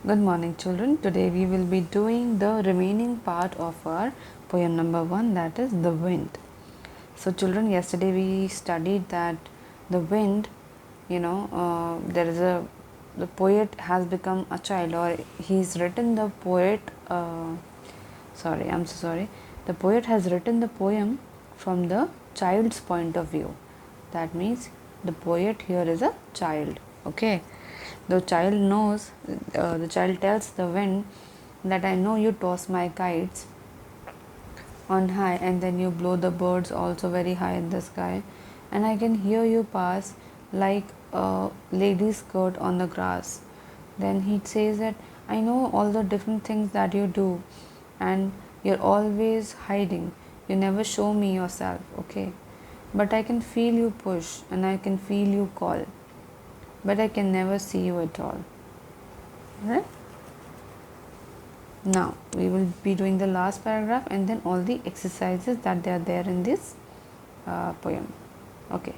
Good morning, children. Today we will be doing the remaining part of our poem number 1, that is The Wind. So, children, yesterday we studied that the wind, the poet has become a child, or he's written the poet, sorry, I'm so sorry. The poet has written the poem from the child's point of view. That means the poet here is a child. Okay, the child tells the wind that I know you toss my kites on high, and then you blow the birds also very high in the sky, and I can hear you pass like a lady's skirt on the grass. Then he says that I know all the different things that you do, and you're always hiding. You never show me yourself, okay? But I can feel you push, and I can feel you call, but I can never see you at all. Right? Now we will be doing the last paragraph and then all the exercises that they are there in this poem. Okay.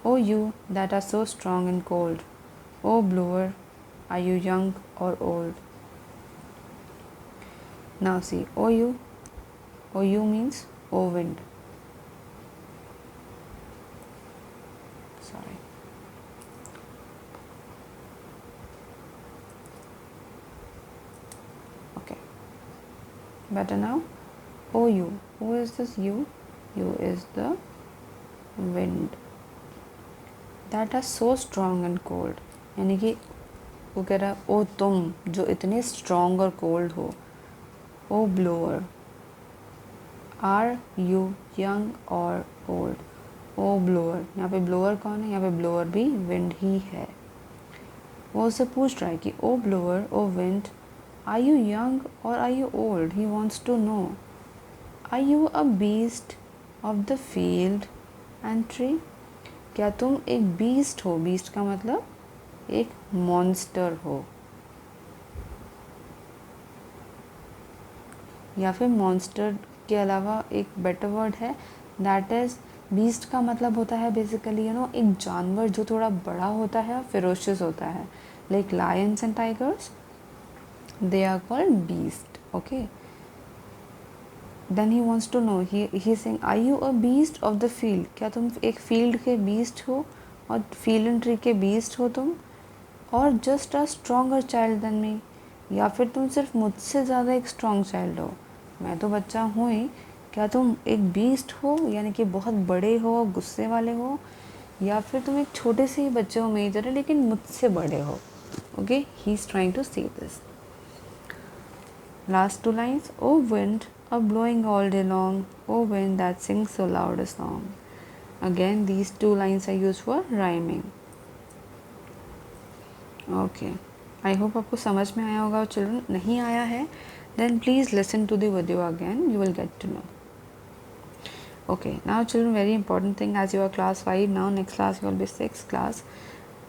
Oh, you that are so strong and cold. Oh, blower, are you young or old? Now see, oh you. Oh, you means oh wind. Sorry. Okay. Better now? Oh, you. Who is this you? You is the wind. That are so strong and cold. यानी कि वो कह रहा है ओ तुम जो इतने strong और कोल्ड हो. ओ ब्लोअर, आर यू यंग और ओल्ड. ओ ब्लोअर, यहाँ पे ब्लोअर कौन है? यहाँ पे ब्लोअर भी विंड ही है. वो उससे पूछ रहा है कि O blower, O wind, are you young और are you old? He wants to know. Are you a beast of the field and tree? क्या तुम एक बीस्ट हो? बीस्ट का मतलब एक मॉन्स्टर हो, या फिर मॉन्स्टर के अलावा एक बेटर वर्ड है, दैट इज़ बीस्ट का मतलब होता है बेसिकली एक जानवर जो थोड़ा बड़ा होता है और फिरोशियस होता है, like lions and tigers, they are called beast. Okay, then he wants to know, he saying are you a beast of the field? क्या तुम एक फील्ड के बीस्ट हो और फील्ड एंड ट्री के बीस्ट हो तुम? और just a stronger child than me, या फिर तुम सिर्फ मुझसे ज़्यादा एक स्ट्रॉन्ग चाइल्ड हो? मैं तो बच्चा हूँ ही, क्या तुम एक बीस्ट हो यानी कि बहुत बड़े हो, गुस्से वाले हो, या फिर तुम एक छोटे से ही बच्चे हो मेरी तरह लेकिन मुझसे बड़े हो? Okay, he is trying to say this. Last two lines. O wind a blowing all day long, O wind that sings so loud a song. Again these two lines are used for rhyming. Okay, I hope आपको समझ में आया होगा. Children नहीं आया है then please listen to the video again, you will get to know. Okay, now children, very important thing, as you are class 5 now, next class you will be 6th class.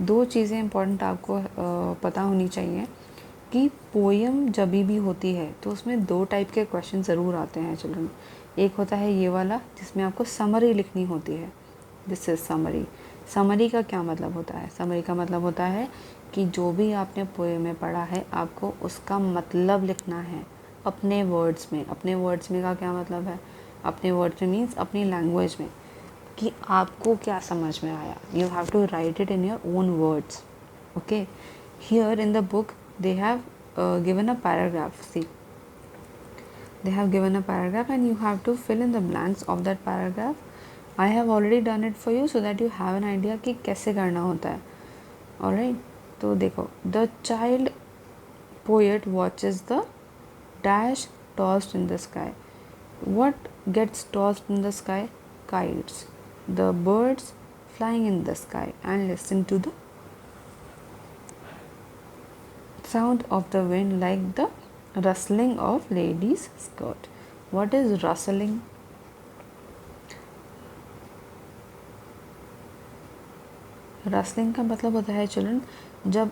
दो चीज़ें important आपको पता होनी चाहिए कि poem जब भी होती है तो उसमें दो टाइप के क्वेश्चन ज़रूर आते हैं चिल्ड्रन. एक होता है ये वाला जिसमें आपको समरी लिखनी होती है. This is summary. समरी का क्या मतलब होता है? समरी का मतलब होता है कि जो भी आपने पोएम में पढ़ा है आपको उसका मतलब लिखना है अपने वर्ड्स में. अपने वर्ड्स में का क्या मतलब है? अपने वर्ड्स में मीन्स अपनी लैंग्वेज में, कि आपको क्या समझ में आया. You have to write it in your own words. Okay, here in the book they have given a paragraph. See, they have given a paragraph and you have to fill in the blanks of that paragraph. I have already done it for you so that you have an idea कि कैसे करना होता है. Alright, तो देखो, the child poet watches the dash tossed in the sky. What gets tossed in the sky? Kites. The birds flying in the sky, and listen to the sound of the wind like the rustling of lady's skirt. What is rustling? Rustling का मतलब होता है children जब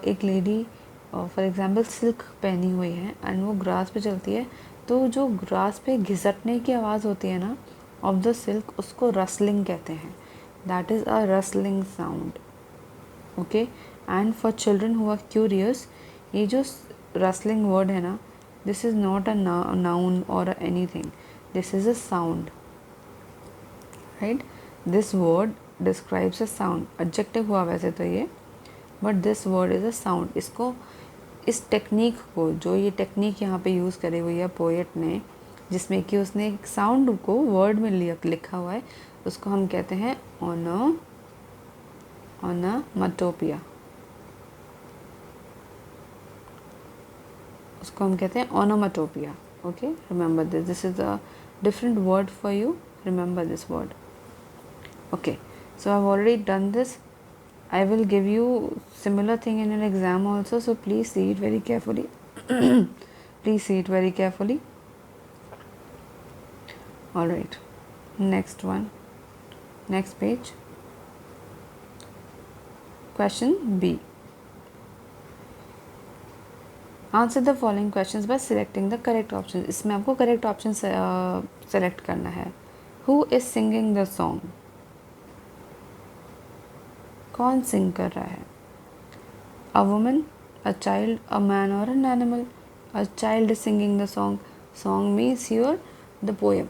एक lady for example silk पहनी हुई है and वो ग्रास पे चलती है तो जो ग्रास पे घिसटने की आवाज़ होती है ना ऑफ द सिल्क, उसको रसलिंग कहते हैं. That is a rustling sound. Okay, and for children who are curious, ये जो rustling word है ना, this is not a noun or anything, this is a sound, right? This word describes a sound. adjective हुआ वैसे तो ये, but this word is a sound. इसको, इस टेक्निक को, जो ये टेक्निक यहाँ पे यूज़ करी हुई है पोएट ने, जिसमें कि उसने एक साउंड को वर्ड में लिखा हुआ है, उसको हम कहते हैं ओनोमटोपिया। उसको हम कहते हैं onomatopoeia. Okay, remember this, this is a different word for you, remember this word. Okay, so I have already done this. I will give you similar thing in an exam also, so please see it very carefully. Please see it very carefully. All right, next one, next page. Question B. Answer the following questions by selecting the correct option. इसमें आपको correct option select करना है. Who is singing the song? कौन सिंग कर रहा है? A woman, a child, a man or an animal? A child is singing the song. Song means here the poem.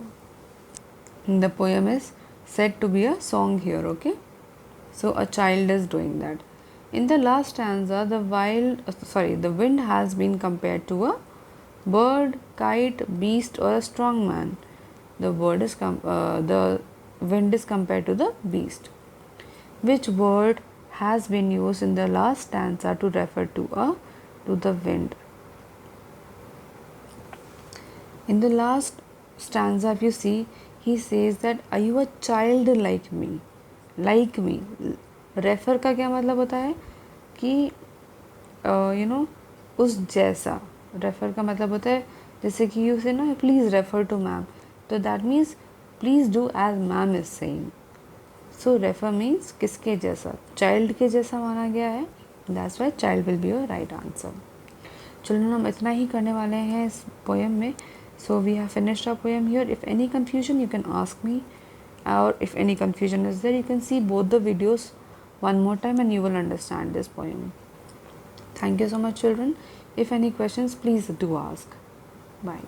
The poem is said to be a song here, okay? So a child is doing that. In the last stanza, the wind has been compared to a bird, kite, beast or a strong man. The wind is compared to the beast. Which word has been used in the last stanza to refer to the wind? In the last stanza, if you see, he says that, are you a child like me? Like me. Refer का क्या मतलब होता है कि उस जैसा. Refer का मतलब होता है जैसे कि you say ना, please refer to ma'am, तो that means please do as ma'am is saying. So refer means किसके जैसा, child के जैसा माना गया है. That's why child will be your right answer. Children, हम इतना ही करने वाले हैं इस poem में. So we have finished our poem here. If any confusion, you can ask me, or if any confusion is there, you can see both the videos one more time and you will understand this poem. Thank you so much, children. If any questions, please do ask. Bye.